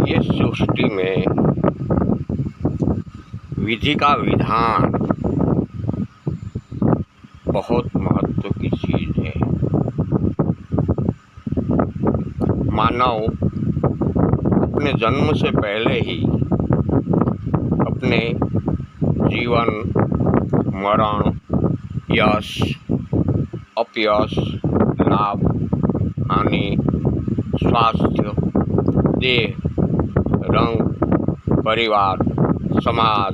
ये सृष्टि में विधि का विधान बहुत महत्व की चीज है। मानव अपने जन्म से पहले ही अपने जीवन, मरण, यश, अपयश, लाभ, हानि, स्वास्थ्य, देह, रंग, परिवार, समाज,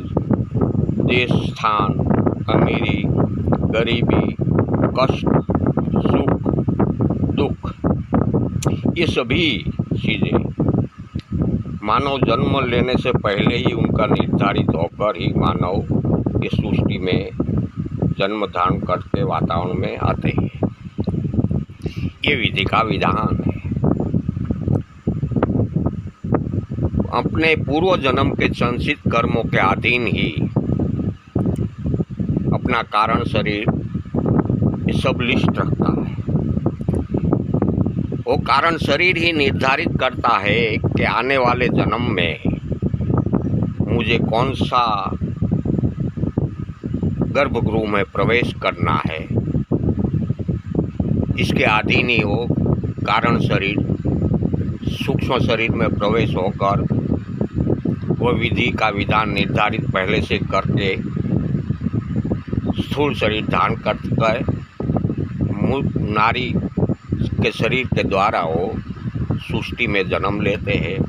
देश, स्थान, अमीरी, गरीबी, कष्ट, सुख, दुख, ये सभी चीज़ें मानव जन्म लेने से पहले ही उनका निर्धारित होकर ही मानव इस सृष्टि में जन्म धारण करके वातावरण में आते हैं। ये विधि का विधान है। अपने पूर्व जन्म के संचित कर्मों के अधीन ही अपना कारण शरीर ये सब लिस्ट रखता है। वो कारण शरीर ही निर्धारित करता है कि आने वाले जन्म में मुझे कौन सा गर्भगृह में प्रवेश करना है। इसके अधीन ही वो कारण शरीर सूक्ष्म शरीर में प्रवेश होकर वो विधि का विधान निर्धारित पहले से करके स्थूल शरीर धारण करके नारी के शरीर के द्वारा वो सृष्टि में जन्म लेते हैं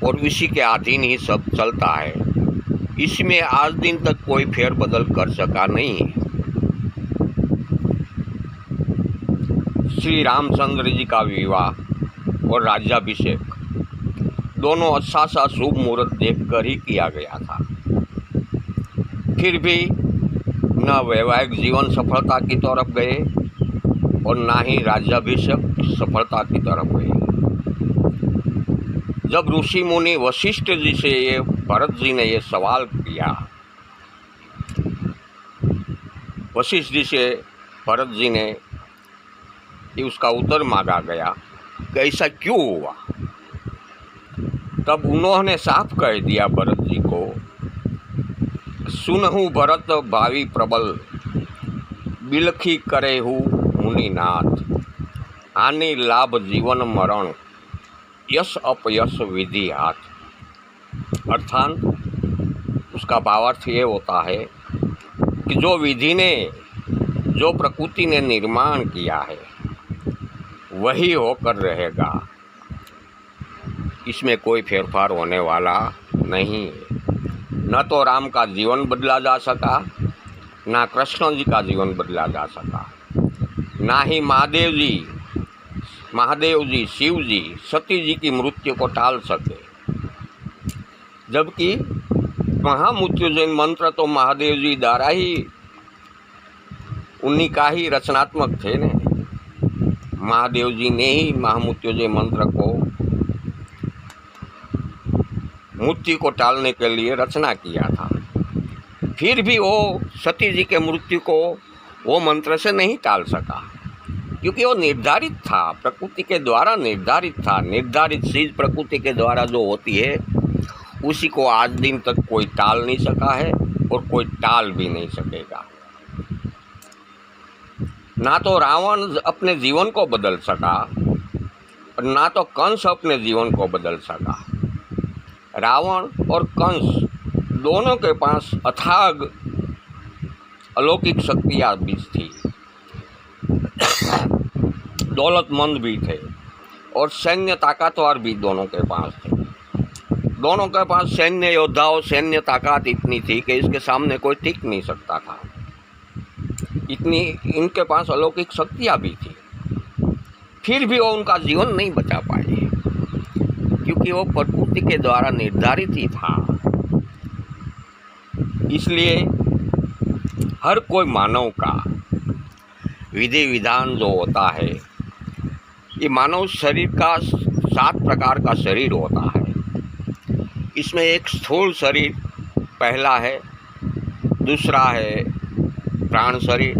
और इसी के अधीन ही सब चलता है। इसमें आज दिन तक कोई फेरबदल कर सका नहीं है। श्री रामचंद्र जी का विवाह और राज्याभिषेक दोनों अच्छा सा शुभ मुहूर्त देखकर ही किया गया था। फिर भी न वैवाहिक जीवन सफलता की तरफ गए और ना ही राज्याभिषेक सफलता की तरफ गए। जब ऋषि मुनि वशिष्ठ जी से भरत जी ने ये सवाल किया, वशिष्ठ जी से भरत जी ने उसका उत्तर मांगा गया कि ऐसा क्यों हुआ। तब उन्होंने साफ कह दिया भरत जी को, सुनहु भरत भावी प्रबल, बिलखी करे हूँ मुनिनाथ, हानि लाभ जीवन मरण, यश अपयश विधि हाथ। अर्थात उसका भावार्थ ये होता है कि जो विधि ने, जो प्रकृति ने निर्माण किया है वही होकर रहेगा। इसमें कोई फेरफार होने वाला नहीं है। न तो राम का जीवन बदला जा सका, ना कृष्ण जी का जीवन बदला जा सका, ना ही महादेव जी, शिव जी, सती जी की मृत्यु को टाल सके। जबकि महामृत्युंजय मंत्र तो महादेव जी द्वारा ही, उन्हीं का ही रचनात्मक थे ने। महादेव जी ने ही महामृत्युंजय मंत्र को मृत्यु को टालने के लिए रचना किया था। फिर भी वो सती जी के मृत्यु को वो मंत्र से नहीं टाल सका, क्योंकि वो निर्धारित था, प्रकृति के द्वारा निर्धारित था। निर्धारित चीज प्रकृति के द्वारा जो होती है उसी को आज दिन तक कोई टाल नहीं सका है और कोई टाल भी नहीं सकेगा। ना तो रावण अपने जीवन को बदल सका और ना तो कंस अपने जीवन को बदल सका। रावण और कंस दोनों के पास अथाग अलौकिक शक्तियाँ भी थी, दौलतमंद भी थे और सैन्य ताकतवर भी दोनों के पास थे। दोनों के पास सैन्य योद्धाओं, सैन्य ताकत इतनी थी कि इसके सामने कोई टिक नहीं सकता था। इतनी इनके पास अलौकिक शक्तियाँ भी थी। फिर भी वो उनका जीवन नहीं बचा पाए, क्योंकि वो प्रकृति के द्वारा निर्धारित ही था। इसलिए हर कोई मानव का विधि विधान जो होता है, ये मानव शरीर का 7 प्रकार का शरीर होता है। इसमें एक स्थूल शरीर पहला है, दूसरा है प्राण शरीर,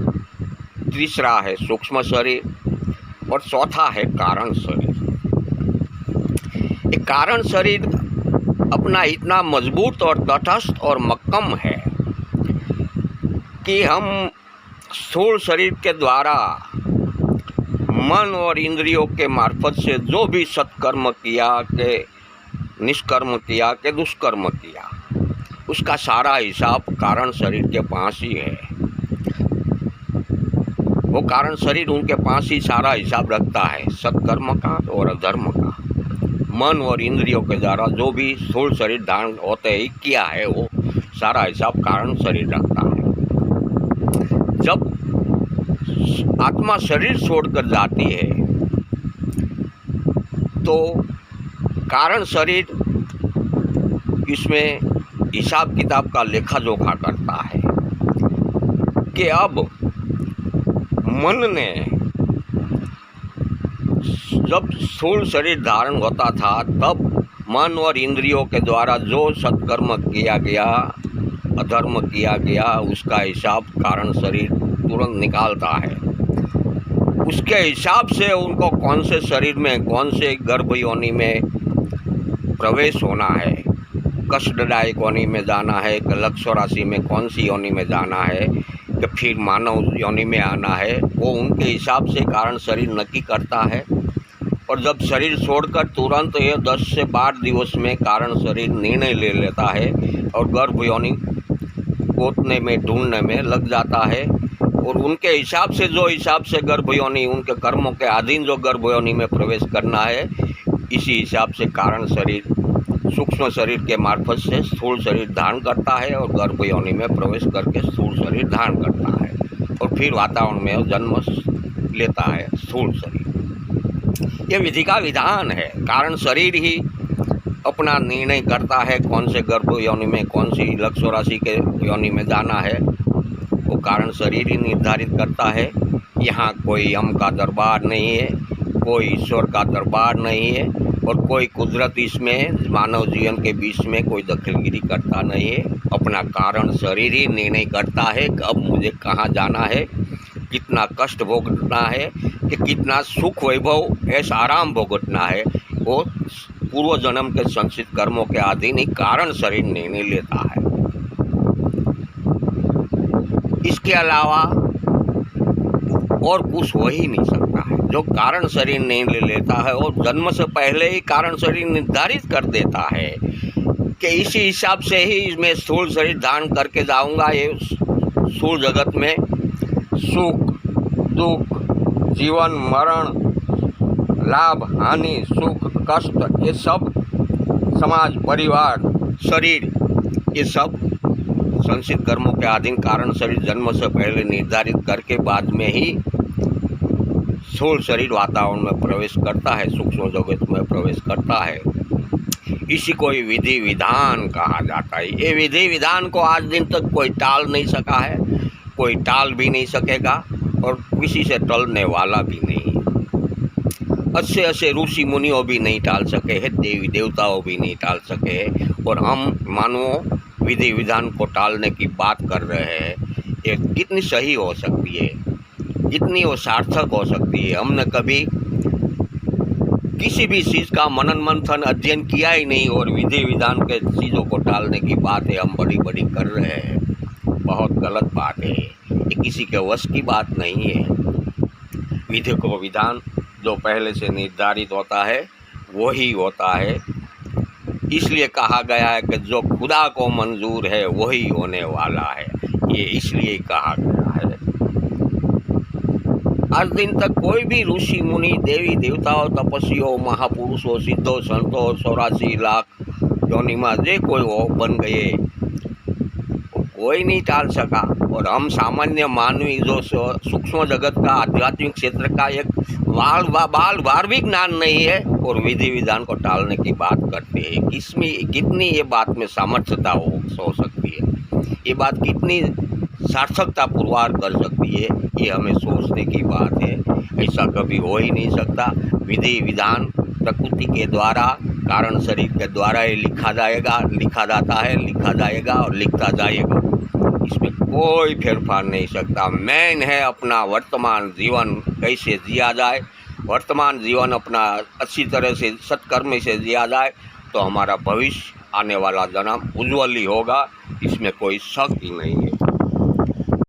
तीसरा है सूक्ष्म शरीर और चौथा है कारण शरीर। एक कारण शरीर अपना इतना मजबूत और तटस्थ और मक्कम है कि हम स्थूल शरीर के द्वारा मन और इंद्रियों के मार्फत से जो भी सत्कर्म किया के निष्कर्म किया के दुष्कर्म किया, उसका सारा हिसाब कारण शरीर के पास ही है। वो कारण शरीर उनके पास ही सारा हिसाब रखता है, सत्कर्म का और अधर्म का। मन और इंद्रियों के द्वारा जो भी स्थूल शरीर धारण होते ही किया है, वो सारा हिसाब कारण शरीर रखता है। जब आत्मा शरीर छोड़कर जाती है तो कारण शरीर इसमें हिसाब किताब का लेखा जोखा करता है कि अब मन ने जब स्थूल शरीर धारण होता था तब मन और इंद्रियों के द्वारा जो सत्कर्म किया गया, अधर्म किया गया, उसका हिसाब कारण शरीर तुरंत निकालता है। उसके हिसाब से उनको कौन से शरीर में, कौन से गर्भ योनि में प्रवेश होना है, कष्टदायक योनि में जाना है, लक्ष्य राशि में कौन सी योनि में जाना है, कि फिर मानव योनि में आना है, वो उनके हिसाब से कारण शरीर नक्की करता है। और जब शरीर छोड़कर तुरंत ये 10 से 12 दिवस में कारण शरीर निर्णय ले लेता है और गर्भ योनि गोतने में, ढूंढने में लग जाता है। और उनके हिसाब से जो हिसाब से गर्भ योनि, उनके कर्मों के अधीन जो गर्भ योनि में प्रवेश करना है, इसी हिसाब से कारण शरीर सूक्ष्म शरीर के मार्फत से स्थूल शरीर धारण करता है और गर्भ योनि में प्रवेश करके स्थूल शरीर धारण करता है और फिर वातावरण में जन्म लेता है स्थूल शरीर। ये विधि का विधान है। कारण शरीर ही अपना निर्णय करता है कौन से गर्भ योनि में, कौन सी लक्ष्य राशि के योनि में जाना है, वो कारण शरीर ही निर्धारित करता है। यहाँ कोई यम का दरबार नहीं है, कोई ईश्वर का दरबार नहीं है और कोई कुदरत इसमें मानव जीवन के बीच में कोई दखलगिरी करता नहीं है। अपना कारण शरीर ही निर्णय करता है कि अब मुझे कहाँ जाना है, कितना कष्ट भोगना है, कि कितना सुख वैभव ऐसा आराम भोगतना है। वो पूर्व जन्म के संचित कर्मों के अधीन ही कारण शरीर निर्णय लेता है। इसके अलावा और कुछ हो ही नहीं सकता है। जो कारण शरीर निर्णय लेता है और जन्म से पहले ही कारण शरीर निर्धारित कर देता है कि इसी हिसाब से ही मैं स्थूल शरीर धारण करके जाऊंगा। ये स्थूल जगत में सुख दुख, जीवन मरण, लाभ हानि, सुख कष्ट, ये सब समाज, परिवार, शरीर, ये सब संचित कर्मों के अधीन कारण शरीर जन्म से पहले निर्धारित करके बाद में ही स्थूल शरीर वातावरण में प्रवेश करता है, सूक्ष्म जगत में प्रवेश करता है। इसी को विधि विधान कहा जाता है। ये विधि विधान को आज दिन तक कोई टाल नहीं सका है, कोई टाल भी नहीं सकेगा और किसी से टलने वाला भी नहीं। अच्छे अच्छे ऋषि मुनियों भी नहीं टाल सके हैं, देवी देवताओं भी नहीं टाल सके हैं, और हम मानवों विधि विधान को टालने की बात कर रहे हैं। ये कितनी सही हो सकती है, कितनी वो सार्थक हो सकती है। हमने कभी किसी भी चीज़ का मनन मंथन अध्ययन किया ही नहीं और विधि विधान के चीज़ों को टालने की बातें हम बड़ी बड़ी कर रहे हैं। बहुत गलत बात है, ये किसी के वश की बात नहीं है। विधि को विधान जो पहले से निर्धारित होता है वही होता है। इसलिए कहा गया है कि जो खुदा को मंजूर है वही होने वाला है, ये इसलिए कहा गया है। आज दिन तक कोई भी ऋषि मुनि, देवी देवताओं, तपस्वियों, महापुरुषों, सिद्धों, संतों 84 लाख योनिमा जे कोई हो बन गए, कोई नहीं टाल सका। और हम सामान्य मानवी जो सूक्ष्म जगत का, आध्यात्मिक क्षेत्र का एक बाल भी ज्ञान नहीं है और विधि विधान को टालने की बात करते हैं। इसमें कितनी ये बात में सामर्थ्यता हो सकती है, ये बात कितनी सार्थकता पुरवार कर सकती है, ये हमें सोचने की बात है। ऐसा कभी हो ही नहीं सकता। विधि विधान प्रकृति के द्वारा, कारण शरीर के द्वारा ये लिखा जाएगा, लिखा जाता है, लिखा जाएगा और लिखता जाएगा। इसमें कोई फेरफार नहीं सकता। मेन है अपना वर्तमान जीवन कैसे जिया जाए वर्तमान जीवन अपना अच्छी तरह से सत्कर्म से जिया जाए तो हमारा भविष्य आने वाला जन्म उज्ज्वल ही होगा, इसमें कोई शक ही नहीं है।